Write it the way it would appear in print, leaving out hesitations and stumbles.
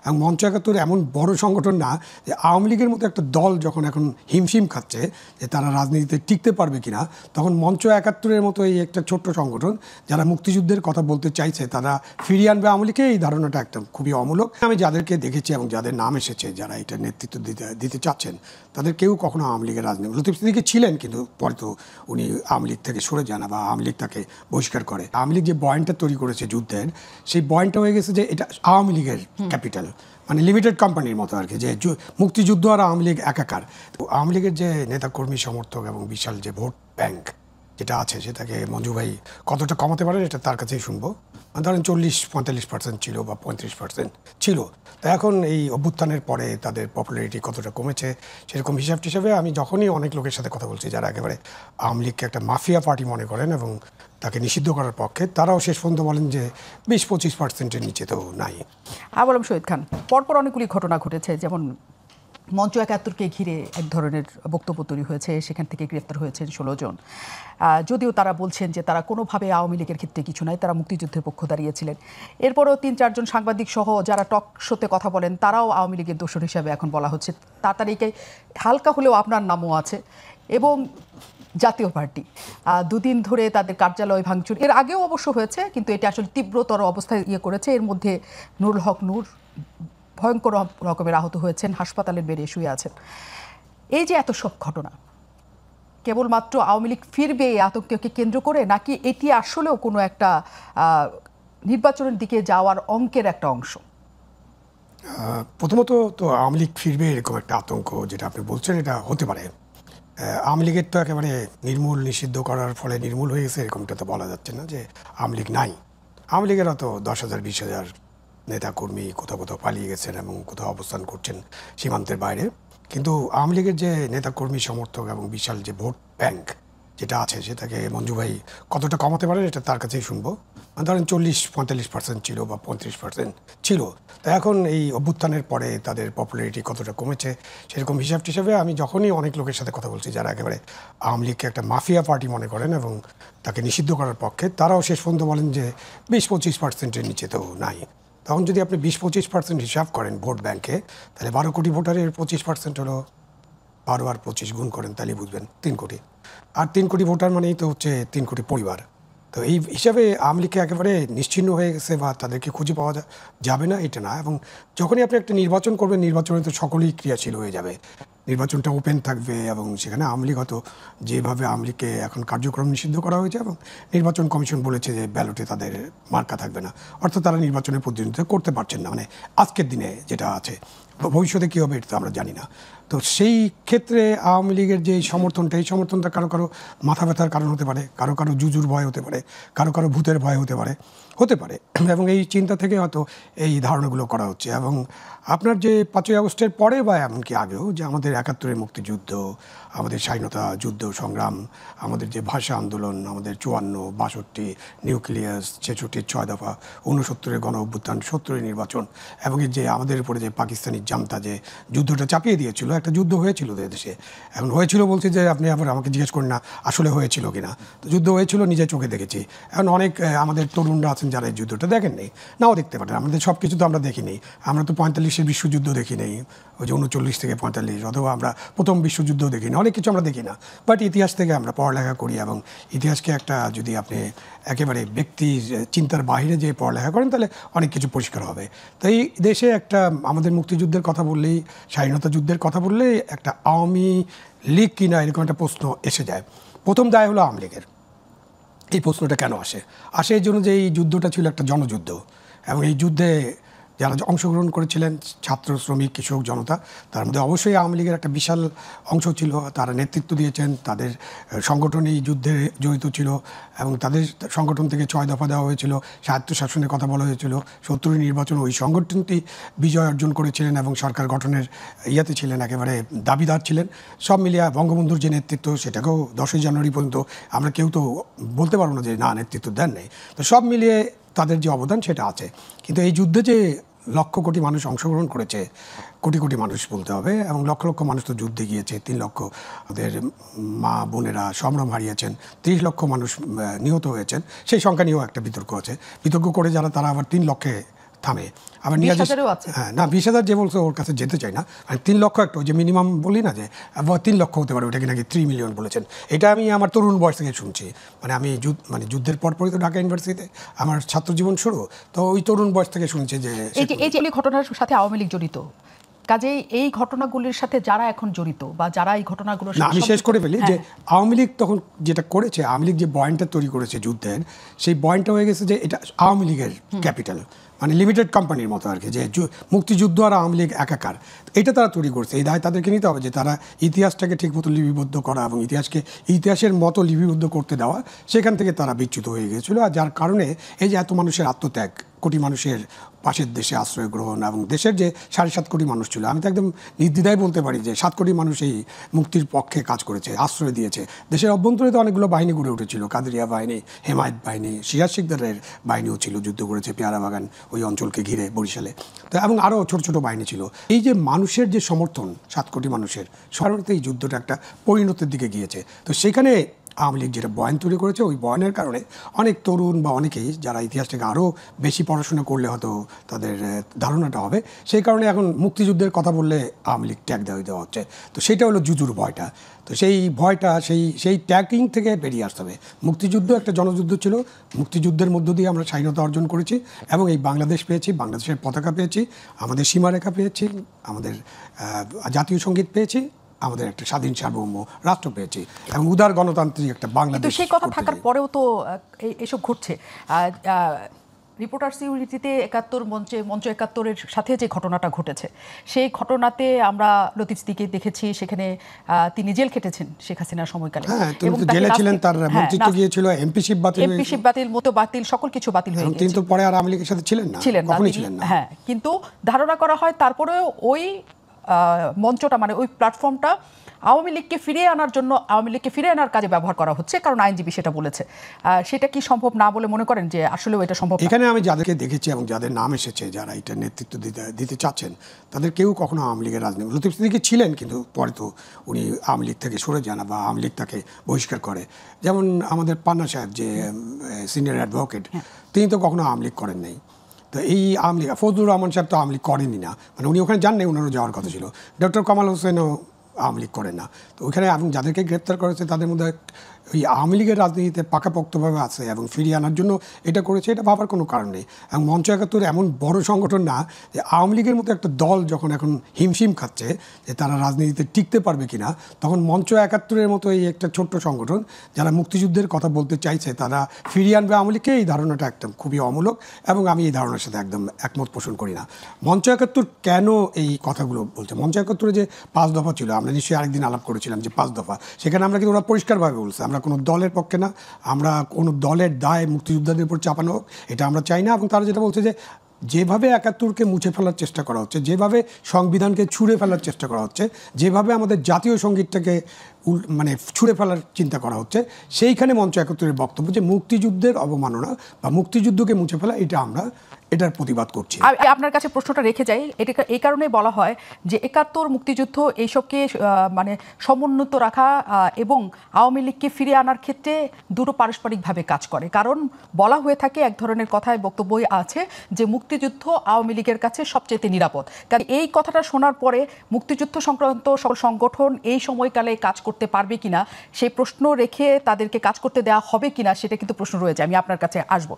এবং মঞ্চ ৭১ এমন বড় সংগঠন না যে আওয়ামী লীগের মতো একটা দল যখন এখন হিমশিম খাচ্ছে যে তারা রাজনীতিতে টিকতে পারবে কিনা, তখন মঞ্চ ৭১-এর মতো এই একটা ছোট্ট সংগঠন যারা মুক্তিযুদ্ধের কথা বলতে চাইছে তারা ফিরিয়ে আনবে আওয়ামী লীগকে, এই ধারণাটা একদম খুবই অমূলক। আমি যাদেরকে দেখেছি এবং যাদের নাম এসেছে যারা এটা নেতৃত্ব দিতে চাচ্ছেন তাদের কেউ কখনো আওয়ামী লীগের রাজনীতি, লতিফ সিদ্দিকী ছিলেন কিন্তু পরে তো উনি আওয়ামী লীগ থেকে সরে যান বা আওয়ামী লীগ তাকে বহিষ্কার করে। আওয়ামী লীগ যে বয়ানটা তৈরি করেছে যুদ্ধের, সেই বয়ানটা হয়ে গেছে যে এটা আওয়ামী লীগের ক্যাপিটাল, মানে লিমিটেড কোম্পানির মতো আর কি, যে মুক্তিযুদ্ধ আর আওয়ামী লীগ একাকার। আওয়ামী লীগের যে নেতাকর্মী সমর্থক এবং বিশাল যে ভোট ব্যাংক যেটা আছে সেটাকে মঞ্জু ভাই কতটা কমাতে পারেন এটা তার কাছেই শুনবো। ধরেন 40-45% ছিল বা 35% ছিল, তা এখন এই অভ্যুত্থানের পরে তাদের পপুলারিটি কতটা কমেছে সেরকম হিসাবে আমি যখনই অনেক লোকের সাথে কথা বলছি যারা একেবারে আওয়ামী লীগকে একটা মাফিয়া পার্টি মনে করেন এবং তাকে নিষিদ্ধ করার পক্ষে, তারাও শেষ পর্যন্ত বলেন যে 20-25%-এর নিচে তো নাই। বললাম শহীদ খান, পরপর অনেকগুলি ঘটনা ঘটেছে, যেমন মঞ্চ ৭১-কে ঘিরে এক ধরনের বক্তব্য তৈরি হয়েছে, সেখান থেকে গ্রেফতার হয়েছেন 16 জন। যদিও তারা বলছেন যে তারা কোনোভাবে আওয়ামী লীগের ক্ষেত্রে কিছু নাই, তারা মুক্তিযুদ্ধের পক্ষ দাঁড়িয়েছিলেন। এরপরও 3-4 জন সাংবাদিক সহ যারা টক শোতে কথা বলেন তারাও আওয়ামী লীগের দোষর হিসাবে এখন বলা হচ্ছে। তার তারিখে হালকা হলেও আপনার নামও আছে। এবং জাতীয় পার্টি 2 দিন ধরে তাদের কার্যালয় ভাঙচুর এর আগেও অবশ্য হয়েছে, কিন্তু এটা আসলে তীব্রতর অবস্থায় করেছে। এর মধ্যে নুরুল হক নূর ভয়ঙ্কর রকমের আহত হয়েছেন, হাসপাতালের বেডে শুয়ে আছেন। এই যে এত সব ঘটনা, কেবলমাত্র আওয়ামী লীগ ফিরবে এই আতঙ্ককে কেন্দ্র করে, নাকি এটি আসলেও কোনো একটা নির্বাচনের দিকে যাওয়ার অঙ্কের একটা অংশ? প্রথমত তো আওয়ামী লীগ ফিরবে এরকম একটা আতঙ্ক যেটা আপনি বলছেন এটা হতে পারে। আওয়ামী লীগের তো একেবারে নিষিদ্ধ করার ফলে নির্মূল হয়ে গেছে এরকমটা তো বলা যাচ্ছে না যে আওয়ামী লীগ নাই। আওয়ামী লীগের তো 10,000-20,000 নেতাকর্মী কোথাও কোথাও পালিয়ে গেছেন এবং কোথাও অবস্থান করছেন সীমান্তের বাইরে। কিন্তু আওয়ামী লীগের যে নেতাকর্মী সমর্থক এবং বিশাল যে ভোট ব্যাংক যেটা আছে সেটাকে মঞ্জু ভাই কতটা কমাতে পারেন এটা তার কাছেই শুনবো। ধরেন 40-45% ছিল বা 35% ছিল, তা এখন এই অভ্যুত্থানের পরে তাদের পপুলারিটি কতটা কমেছে সেরকম হিসাবে আমি যখনই অনেক লোকের সাথে কথা বলছি যারা একেবারে আওয়ামী লীগকে একটা মাফিয়া পার্টি মনে করেন এবং তাকে নিষিদ্ধ করার পক্ষে, তারাও শেষ পর্যন্ত বলেন যে 20-25%-এর নিচে তো নাই। তখন যদি আপনি 20-25% হিসাব করেন ভোট ব্যাংকে, তাহলে 12 কোটি ভোটারের 25% হলো 12 আর 25 গুণ করেন, তাহলে বুঝবেন 3 কোটি। আর 3 কোটি ভোটার মানেই তো হচ্ছে 3 কোটি পরিবার। তো এই হিসাবে আওয়ামী লীগ একেবারে নিশ্চিহ্ন হয়ে গেছে বা তাদেরকে খুঁজে পাওয়া যাবে না এটা না। এবং যখনই আপনি একটা নির্বাচন করবেন, নির্বাচনে তো সকলেই ক্রিয়াশীল হয়ে যাবে, নির্বাচনটা ওপেন থাকবে এবং সেখানে আওয়ামী লীগ হয়তো যেভাবে আওয়ামী লীগকে এখন কার্যক্রম নিষিদ্ধ করা হয়েছে এবং নির্বাচন কমিশন বলেছে যে ব্যালটে তাদের মার্কা থাকবে না, অর্থাৎ তারা নির্বাচনে প্রতিনিধিত্ব করতে পারছেন না, মানে আজকের দিনে যেটা আছে। ভবিষ্যতে কী হবে এটা তো আমরা জানি না। তো সেই ক্ষেত্রে আওয়ামী লীগের যে সমর্থনটা, এই সমর্থনটা কারো কারো মাথা ব্যথার কারণ হতে পারে, কারো কারো জুজুর ভয় হতে পারে, কারো কারো ভূতের ভয় হতে পারে এবং এই চিন্তা থেকে হয়তো এই ধারণাগুলো করা হচ্ছে। এবং আপনার যে 5ই আগস্টের পরে বা এমনকি আগেও যে আমাদের 71-এর মুক্তিযুদ্ধ, আমাদের স্বাধীনতা যুদ্ধ সংগ্রাম, আমাদের যে ভাষা আন্দোলন, আমাদের 54, 62, নিউক্লিয়াস, 66, 6 দফা, 69-এর গণ অভ্যুত্থান, 70-এর নির্বাচন এবং যে আমাদের উপরে যে পাকিস্তানি জান্তা যে যুদ্ধটা চাপিয়ে দিয়েছিল, একটা যুদ্ধ হয়েছিল দেশে। এখন হয়েছিল বলছি যে আপনি আবার আমাকে জিজ্ঞেস করেন না আসলে হয়েছিল কিনা, তো যুদ্ধ হয়েছিল, নিজে চোখে দেখেছি। এখন অনেক আমাদের তরুণরা আছেন যারা এই যুদ্ধটা দেখেননি, নাও দেখতে পারেন, আমাদের সব কিছু তো আমরা দেখিনি। আমরা তো 45-এর বিশ্বযুদ্ধ দেখি নেই, ওই যে 39 থেকে 45, অথবা আমরা প্রথম বিশ্বযুদ্ধ দেখিনি, অনেক কিছু আমরা দেখি না। বাট ইতিহাস থেকে আমরা পড়ালেখা করি এবং ইতিহাসকে একটা যদি আপনি একেবারে ব্যক্তির চিন্তার বাইরে যে পড়ালেখা করেন তাহলে অনেক কিছু পরিষ্কার হবে। তো এই দেশে একটা আমাদের মুক্তিযুদ্ধের কথা বললেই, স্বাধীনতা যুদ্ধের কথা বললেই একটা আওয়ামী লীগ কিনা এরকম একটা প্রশ্ন এসে যায়। প্রথম দায় হলো আওয়ামী লীগের। এই প্রশ্নটা কেন আসে এই জন্য যে এই যুদ্ধটা ছিল একটা জনযুদ্ধ এবং এই যুদ্ধে যারা অংশগ্রহণ করেছিলেন ছাত্র, শ্রমিক, কৃষক, জনতা, তার মধ্যে অবশ্যই আওয়ামী লীগের একটা বিশাল অংশ ছিল। তারা নেতৃত্ব দিয়েছেন, তাদের সংগঠন এই যুদ্ধে জড়িত ছিল এবং তাদের সংগঠন থেকে 6 দফা দেওয়া হয়েছিল, স্বায়ত্তশাসনের কথা বলা হয়েছিল, 70-এর নির্বাচন ওই সংগঠনটি বিজয় অর্জন করেছিলেন এবং সরকার গঠনের ইয়াতে ছিলেন, একেবারে দাবিদার ছিলেন। সব মিলিয়ে বঙ্গবন্ধুর যে নেতৃত্ব সেটাকেও 10ই জানুয়ারি পর্যন্ত আমরা কেউ তো বলতে পারবো না যে না নেতৃত্ব দেন নাই। তো সব মিলিয়ে তাদের যে অবদান সেটা আছে। কিন্তু এই যুদ্ধে যে লক্ষ কোটি মানুষ অংশগ্রহণ করেছে, কোটি কোটি মানুষ বলতে হবে, এবং লক্ষ লক্ষ মানুষ তো যুদ্ধে গিয়েছে, 3 লক্ষ আমাদের মা বোনেরা সম্ভ্রম হারিয়েছেন, 30 লক্ষ মানুষ নিহত হয়েছেন, সেই সংখ্যা নিয়েও একটা বিতর্ক আছে। বিতর্ক করে যারা তারা আবার 3 লক্ষে থামে। আবার 20,000 আছে। হ্যাঁ, না 20,000 যে বলছে ওর কাছে যেতে চাই না, মানে 3 লক্ষ একটা যে মিনিমাম বলি না যে 3 লক্ষ হতে পারে, ওটাকে নাকি 3 মিলিয়ন বলেছেন। এটা আমি আমার তরুণ বয়স থেকে শুনছি, মানে আমি যুদ্ধের পরপরই তো ঢাকা ইউনিভার্সিটিতে আমার ছাত্র জীবন শুরু, তো ওই তরুণ বয়স থেকে শুনছি যে এই ঘটনার সাথে আওয়ামী লীগ জড়িত, কাজেই এই ঘটনাগুলির সাথে যারা এখন জড়িত বা যারা এই ঘটনাগুলোর না, আমি শেষ করে ফেলি যে আওয়ামী লীগ তখন যেটা করেছে, আওয়ামী লীগ যে বয়ানটা তৈরি করেছে যুদ্ধের, সেই বয়ানটা হয়ে গেছে যে এটা আওয়ামী লীগের ক্যাপিটাল, মানে লিমিটেড কোম্পানির মতো আর কি, যে মুক্তিযুদ্ধ আর আওয়ামী লীগ একাকার, এটা তারা তৈরি করছে। এই দায় তাদেরকে নিতে হবে যে তারা ইতিহাসটাকে ঠিকমতো লিপিবদ্ধ করা এবং ইতিহাসের মতো লিপিবদ্ধ করতে দেওয়া, সেখান থেকে তারা বিচ্যুত হয়ে গিয়েছিল। আর যার কারণে এই যে এত মানুষের আত্মত্যাগ, কোটি মানুষের পাশের দেশে আশ্রয় গ্রহণ, এবং দেশের যে 7.5 কোটি মানুষ ছিল, আমি তো একদম নির্দ্বিধায় বলতে পারি যে 7 কোটি মানুষ এই মুক্তির পক্ষে কাজ করেছে, আশ্রয় দিয়েছে। দেশের অভ্যন্তরে তো অনেকগুলো বাহিনী গড়ে উঠেছিল, কাদেরিয়া বাহিনী, হেমায়েত বাহিনী, সিরাজ শিকদারের বাহিনীও ছিল, যুদ্ধ করেছে পেয়ারা বাগান ওই অঞ্চলকে ঘিরে বরিশালে, তো এবং আরও ছোট ছোট বাহিনী ছিল। এই যে মানুষের যে সমর্থন, 7 কোটি মানুষের, সাধারণত এই যুদ্ধটা একটা পরিণতির দিকে গিয়েছে। তো সেখানে আওয়ামী লীগ যেটা বয়ান তৈরি করেছে, ওই বয়ানের কারণে অনেক তরুণ বা অনেকেই যারা ইতিহাসটাকে আরও বেশি পড়াশোনা করলে হয়তো তাদের ধারণাটা হবে, সেই কারণে এখন মুক্তিযুদ্ধের কথা বললে আওয়ামী লীগ ট্যাগ দেওয়া হচ্ছে। তো সেটা হলো জুজুর ভয়টা। তো সেই ভয়টা, সেই ট্যাগিং থেকে বেরিয়ে আসতে হবে। মুক্তিযুদ্ধ একটা জনযুদ্ধ ছিল, মুক্তিযুদ্ধের মধ্য দিয়ে আমরা স্বাধীনতা অর্জন করেছি এবং এই বাংলাদেশ পেয়েছি, বাংলাদেশের পতাকা পেয়েছি, আমাদের সীমারেখা পেয়েছি, আমাদের জাতীয় সঙ্গীত পেয়েছি, আমাদের একটা স্বাধীন সার্বভৌম রাষ্ট্র পেয়েছি এবং উদার গণতান্ত্রিক একটা বাংলাদেশ। সেই কথা থাকার পরেও তো এসব ঘটছে। রিপোর্টার্স ইউনিটিতে 71 মঞ্চ 71-এর সাথে যে ঘটনাটা ঘটেছে, সেই ঘটনাতে আমরা লতিফ সিদ্দিকীকে দেখেছি, সেখানে তিনি জেল খেটেছেন শেখ হাসিনার সময়কালে, এবং জেলে ছিলেন, তার মন্ত্রিত্ব গিয়েছিল, এমপিশিপ বাতিল, মতো বাতিল, সকল কিছু বাতিল হয়ে গেছে। তিনি তো পরে আর আওয়ামী লীগের সাথে ছিলেন না, কখনোই ছিলেন না। হ্যাঁ, কিন্তু ধারণা করা হয় তারপরেও ওই মঞ্চটা, মানে ওই প্ল্যাটফর্মটা আওয়ামী লীগকে ফিরিয়ে আনার জন্য, আওয়ামী লীগকে ফিরিয়ে আনার কাজে ব্যবহার করা হচ্ছে, কারণ আইনজীবী সেটা বলেছে। সেটা কি সম্ভব না বলে মনে করেন যে আসলেও এটা সম্ভব? এখানে আমি যাদেরকে দেখেছি এবং যাদের নাম এসেছে, যারা এটা নেতৃত্ব দিতে চাচ্ছেন, তাদের কেউ কখনো আওয়ামী লীগের রাজনীতি, লতিফ সিদ্দিকী ছিলেন কিন্তু পরে তো উনি আওয়ামী লীগ থেকে সরে যান বা আওয়ামী লীগ তাকে বহিষ্কার করে। যেমন আমাদের পান্না সাহেব যে সিনিয়র অ্যাডভোকেট, তিনি তো কখনো আওয়ামী লীগ করেন নাই। তো এই আওয়ামী লীগ, ফজলুর রহমান সাহেব তো আওয়ামী লীগ করেনই না, মানে উনি ওখানে যান নাই, ওনারও যাওয়ার কথা ছিল। ডক্টর কামাল হোসেনও আওয়ামী লীগ করেন না। তো ওইখানে এবং যাদেরকে গ্রেপ্তার করেছে তাদের মধ্যে ওই আওয়ামী লীগের রাজনীতিতে পাকাপোক্তভাবে আছে এবং ফিরিয়ে আনার জন্য এটা করেছে, এটা ভাবার কোনো কারণ নেই। এবং মঞ্চ 71 এমন বড় সংগঠন না যে আওয়ামী লীগের মতো একটা দল যখন এখন হিমশিম খাচ্ছে যে তারা রাজনীতিতে টিকতে পারবে কিনা, তখন মঞ্চ 71-এর মতো এই একটা ছোট্ট সংগঠন যারা মুক্তিযুদ্ধের কথা বলতে চাইছে, তারা ফিরিয়ে আনবে আওয়ামী লীগকে, এই ধারণাটা একদম খুবই অমূলক এবং আমি এই ধারণার সাথে একদম একমত পোষণ করি না। মঞ্চ 71 কেন এই কথাগুলো বলছে? মঞ্চ 71-এ যে 5 দফা ছিল, আমরা নিশ্চয়ই আরেকদিন আলাপ করেছিলাম যে 5 দফা, সেখানে আমরা কিন্তু ওরা পরিষ্কারভাবে বলছে আমরা কোনো দলের পক্ষে না, আমরা কোনো দলের দায় মুক্তিযোদ্ধাদের উপর চাপানো হোক এটা আমরা চাই না। এবং তারা যেটা বলছে যে যেভাবে 71-কে মুছে ফেলার চেষ্টা করা হচ্ছে, যেভাবে সংবিধানকে ছুঁড়ে ফেলার চেষ্টা করা হচ্ছে, যেভাবে আমাদের জাতীয় সঙ্গীতটাকে মানে ছুঁড়ে ফেলার চিন্তা করা হচ্ছে, সেইখানে মঞ্চ 71-এর বক্তব্য যে মুক্তিযুদ্ধের অবমাননা বা মুক্তিযুদ্ধকে মুছে ফেলা, এটার প্রতিবাদ করছি। আপনার কাছে প্রশ্নটা রেখে যাই, এটা এই কারণে বলা হয় যে 71 মুক্তিযুদ্ধ এইসবকে মানে সমুন্নত রাখা এবং আওয়ামী লীগকে ফিরিয়ে আনার ক্ষেত্রে দুটো পারস্পরিকভাবে কাজ করে। কারণ বলা হয়ে থাকে, এক ধরনের কথায় বক্তব্যই আছে যে মুক্তিযুদ্ধ আওয়ামী লীগের কাছে সবচেয়ে নিরাপদ। কারণ এই কথাটা শোনার পরে মুক্তিযুদ্ধ সংক্রান্ত সকল সংগঠন এই সময়কালে কাজ করতে পারবে কিনা, সেই প্রশ্ন রেখে তাদেরকে কাজ করতে দেওয়া হবে কিনা, সেটা কিন্তু প্রশ্ন রয়েছে। আমি আপনার কাছে আসবো।